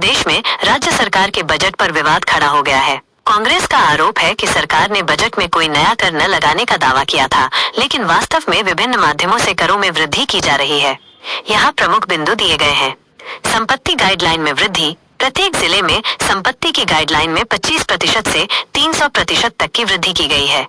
प्रदेश में राज्य सरकार के बजट पर विवाद खड़ा हो गया है। कांग्रेस का आरोप है कि सरकार ने बजट में कोई नया कर न लगाने का दावा किया था, लेकिन वास्तव में विभिन्न माध्यमों से करों में वृद्धि की जा रही है। यहाँ प्रमुख बिंदु दिए गए हैं। संपत्ति गाइडलाइन में वृद्धि। प्रत्येक जिले में संपत्ति की गाइडलाइन में 25% से 300% तक की वृद्धि की गई है।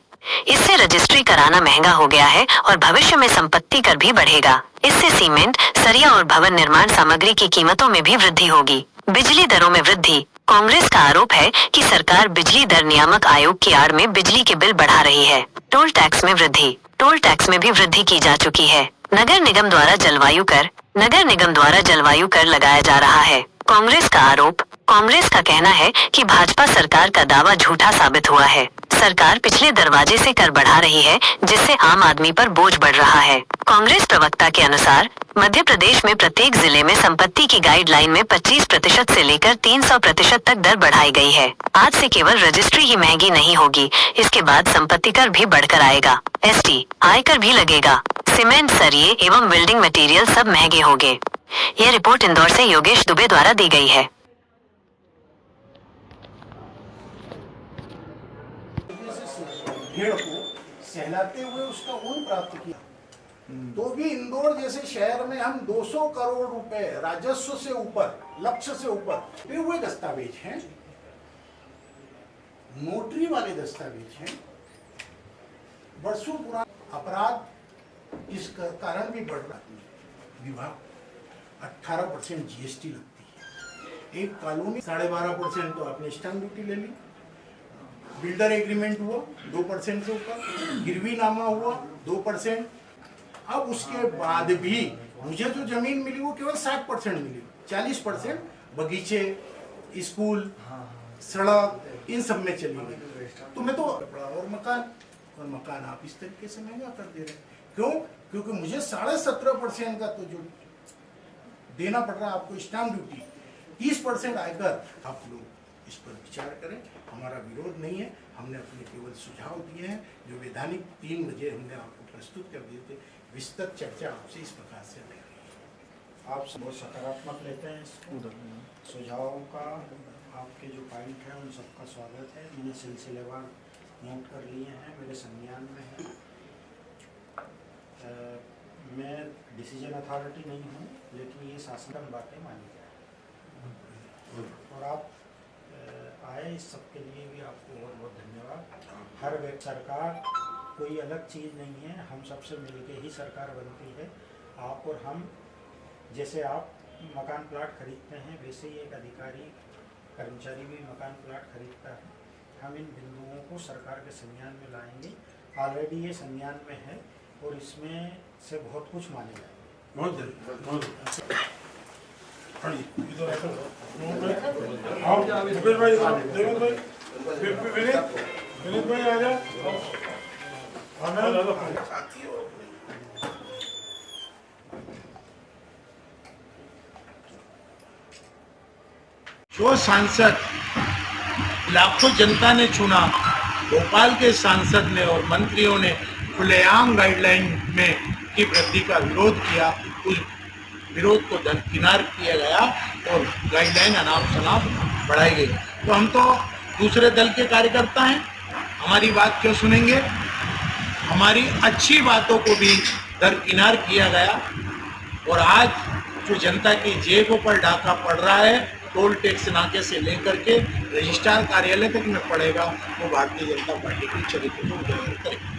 इससे रजिस्ट्री कराना महंगा हो गया है और भविष्य में संपत्ति कर भी बढ़ेगा। इससे सीमेंट, सरिया और भवन निर्माण सामग्री की कीमतों में भी वृद्धि होगी। बिजली दरों में वृद्धि। कांग्रेस का आरोप है कि सरकार बिजली दर नियामक आयोग की आड़ में बिजली के बिल बढ़ा रही है। टोल टैक्स में वृद्धि। टोल टैक्स में भी वृद्धि की जा चुकी है। नगर निगम द्वारा जलवायु कर। नगर निगम द्वारा जलवायु कर लगाया जा रहा है। कांग्रेस का आरोप। कांग्रेस का कहना है कि भाजपा सरकार का दावा झूठा साबित हुआ है। सरकार पिछले दरवाजे से कर बढ़ा रही है, जिससे आम आदमी पर बोझ बढ़ रहा है। कांग्रेस प्रवक्ता के अनुसार मध्य प्रदेश में प्रत्येक जिले में संपत्ति की गाइडलाइन में 25% से लेकर 300% तक दर बढ़ाई गई है। आज से केवल रजिस्ट्री ही महंगी नहीं होगी, इसके बाद संपत्ति कर भी बढ़कर आएगा। एसटी, आयकर भी लगेगा। सीमेंट, सरिये एवं बिल्डिंग मटेरियल सब महंगे होंगे। यह रिपोर्ट इंदौर से योगेश दुबे द्वारा दी गई है। भेड़ को सहलाते हुए उसका ऊन प्राप्त किया, तो भी इंदौर जैसे शहर में हम 200 करोड़ रुपए राजस्व से ऊपर, लक्ष्य से ऊपर हुए दस्तावेज हैं, नोटरी वाले दस्तावेज हैं। वर्षों पुराना अपराध इस कारण भी बढ़ रहा है। विभाग 18% जीएसटी लगती है। एक कॉलोनी 12.5% तो आपने स्टैंप ड्यूटी ले ली। बिल्डर एग्रीमेंट हुआ 2% से ऊपर, गिरवी नामा हुआ 2%। अब उसके बाद भी मुझे जो जमीन मिली वो केवल 60% मिली। 40% बगीचे, स्कूल, सड़क इन सब में चली गई। तो मैं तो और मकान आप इस तरीके से महंगा कर दे रहे हैं। क्यों? क्योंकि मुझे 17.5% का तो जो देना पड़ रहा है आपको स्टैंप ड्यूटी, 30% आयकर। आप लोग इस पर विचार करें। हमारा विरोध नहीं है, हमने अपने केवल सुझाव दिए हैं जो वैधानिक 3 बजे हमने आपको प्रस्तुत कर दिए थे। विस्तृत चर्चा आपसे इस प्रकार से हो रही है। आप बहुत सकारात्मक लेते हैं इसको, सुझावों का। आपके जो पॉइंट हैं उन सबका स्वागत है। मैंने सिलसिलेवार नोट कर लिए हैं, मेरे संज्ञान में है। मैं डिसीजन अथॉरिटी नहीं हूँ, लेकिन ये शासन बातें मानी जाए। और आप आए, इस सब के लिए भी आपको बहुत बहुत धन्यवाद। हर व्यक्ति, सरकार कोई अलग चीज़ नहीं है, हम सबसे मिलके ही सरकार बनती है। आप और हम, जैसे आप मकान प्लाट खरीदते हैं, वैसे ही एक अधिकारी कर्मचारी भी मकान प्लाट खरीदता है। हम इन बिंदुओं को सरकार के संज्ञान में लाएंगे। ऑलरेडी ये संज्ञान में है और इसमें से बहुत कुछ माने जाएंगे। बहुत जो सांसद लाखों जनता ने चुना, भोपाल के सांसद ने और मंत्रियों ने खुलेआम गाइडलाइन में की वृद्धि का विरोध किया, उस विरोध को दरकिनार किया गया और गाइडलाइन अनाप शनाप बढ़ाई गई। तो हम तो दूसरे दल के कार्यकर्ता हैं, हमारी बात क्यों सुनेंगे? हमारी अच्छी बातों को भी दरकिनार किया गया। और आज जो जनता की जेबों पर डाका पड़ रहा है, टोल टैक्स नाके से लेकर के रजिस्ट्रार कार्यालय तक में पड़ेगा, वो भारतीय जनता पार्टी के चरित्र को उजागर करेगा।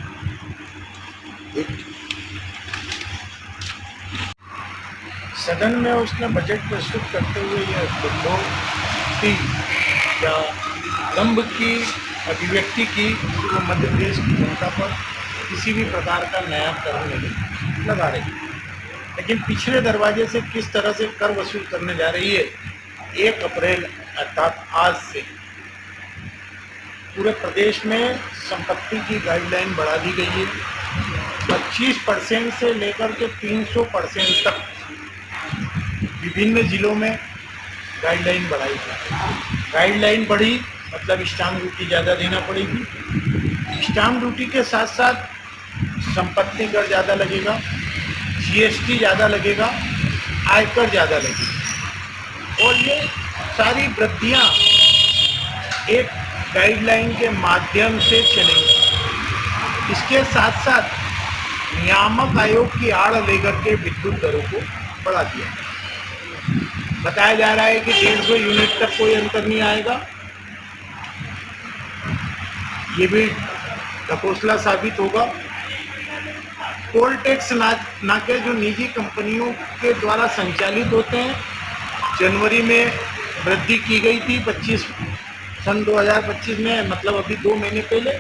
सदन में उसने बजट प्रस्तुत करते हुए यह लोकती या दंभ की अभिव्यक्ति की कि वो मध्य प्रदेश की जनता पर किसी भी प्रकार का नया कर नहीं लगा रही, लेकिन पिछले दरवाजे से किस तरह से कर वसूल करने जा रही है। 1 अप्रैल अर्थात आज से पूरे प्रदेश में संपत्ति की गाइडलाइन बढ़ा दी गई है। 25% से लेकर के 300% तक विभिन्न जिलों में गाइडलाइन बढ़ाई गई। गाइडलाइन बढ़ी मतलब स्टाम्प ड्यूटी ज़्यादा देना पड़ेगी। स्टाम्प ड्यूटी के साथ साथ संपत्ति कर ज़्यादा लगेगा, जीएसटी ज़्यादा लगेगा, आयकर ज़्यादा लगेगा। और ये सारी वृद्धियां एक गाइडलाइन के माध्यम से चलेंगी। इसके साथ साथ नियामक आयोग की आड़ लेकर के विद्युत दरों को बढ़ा दिया। बताया जा रहा है कि 150 यूनिट तक कोई अंतर नहीं आएगा। ये भी ढकोसला साबित होगा। टोल टैक्स नाके जो निजी कंपनियों के द्वारा संचालित होते हैं, जनवरी में वृद्धि की गई थी 25 2025 में, मतलब अभी 2 महीने पहले।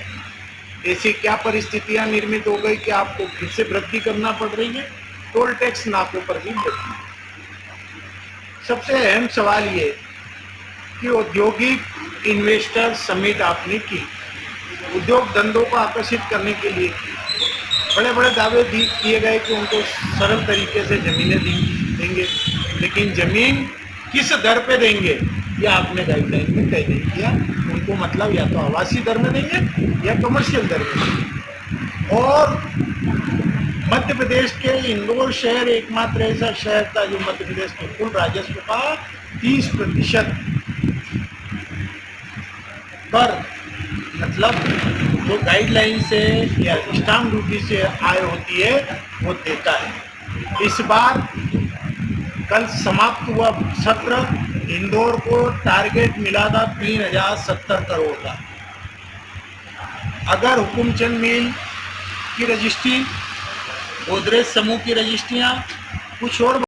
ऐसी क्या परिस्थितियां निर्मित हो गई कि आपको फिर से वृद्धि करना पड़ रही है? टोल टैक्स नाकों पर भी वृद्धि। सबसे अहम सवाल ये कि औद्योगिक इन्वेस्टर समिट आपने की, उद्योग धंधों को आकर्षित करने के लिए की। बड़े बड़े दावे किए गए कि उनको सरल तरीके से जमीनें देंगे, लेकिन जमीन किस दर पे देंगे ये आपने गाइडलाइन में तय नहीं किया। उनको मतलब या तो आवासीय दर में देंगे या कमर्शियल दर में देंगे। और मध्य प्रदेश के इंदौर शहर एकमात्र ऐसा शहर था जो मध्य प्रदेश के कुल राजस्व का 30% पर, मतलब जो गाइडलाइन से या स्टाम्प ड्यूटी से आय होती है वो देता है। इस बार कल समाप्त हुआ सत्र, इंदौर को टारगेट मिला था 3070 करोड़ का। अगर हुकुमचंद मिल की रजिस्ट्री, गोदरेज समूह की रजिस्ट्रियाँ, कुछ और